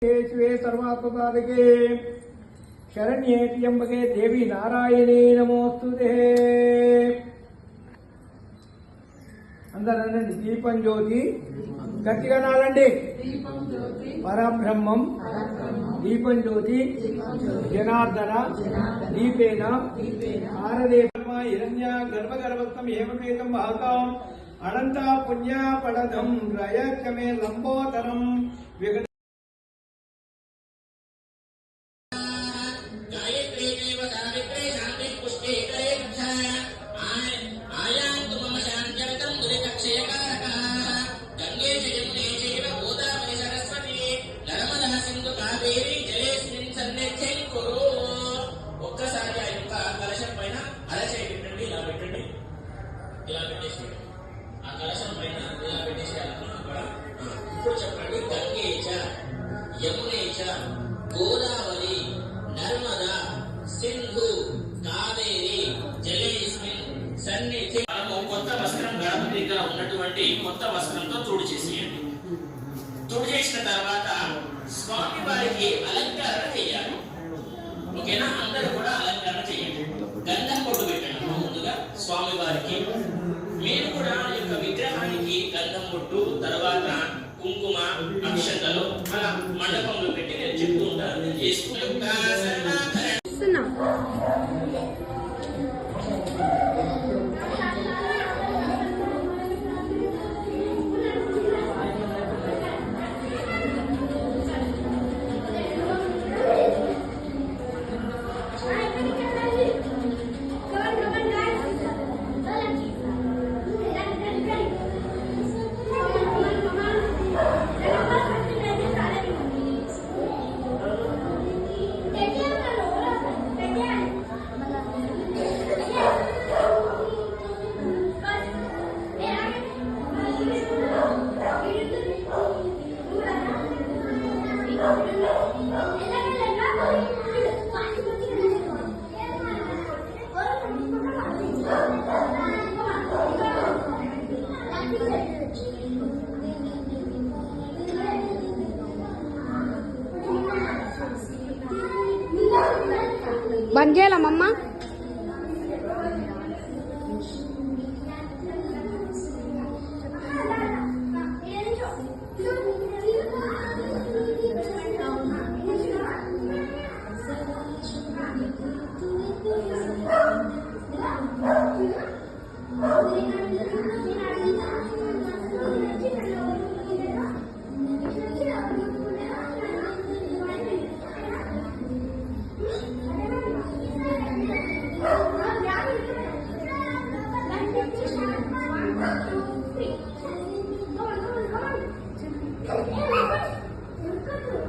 शिवे सर्वात्मसाधके शरण्ये त्र्यंबके देवी नारायणे नमोस्तुते। అందరూ దీపం జ్యోతి గట్టిగా నాలండి. పరబ్రహ్మం దీపం జ్యోతి జనార్దన దీపేన ఆరదేవ హిరణ్య గర్భగర్భస్థం హేమపేతం మహతాం అనంత పుణ్యపడదం రయకమే లంబోదరం విగ ఒక్కసారి ఆ యొక్క కలశం పైన అరచేయి పెట్టండి, ఇలా పెట్టండి, ఇలా పెట్టేసి ఆ కలశం పైన ఇలా పెట్టేసేయాలన్నా అక్కడ. ఇప్పుడు చెప్పండి, గంగేచ యమునేచ గోదావరి నర్మదా సింధు కావేరి జలేస్మిన్ సన్నిధి. మనము కొత్త వస్త్రం గణపతిగా ఉన్నటువంటి కొత్త వస్త్రంతో తుడి చేసేయండి. తుడి చేసిన తర్వాత స్వామి వారికి అలంకరణ చేయాలి. ఓకేనా? అందరూ కూడా అలంకరణ చేయండి. గంధం పొట్టు పెట్టండి ముందుగా స్వామి వారికి. మీరు కూడా ఈ యొక్క విగ్రహానికి గంధం పొట్టు, తర్వాత కుంకుమ అక్షతలు అలా మండపంలో పెట్టి నేను చెప్తూ ఉంటాను. నేను చేసుకున్న బంద్ చేయాలా మమ్మ?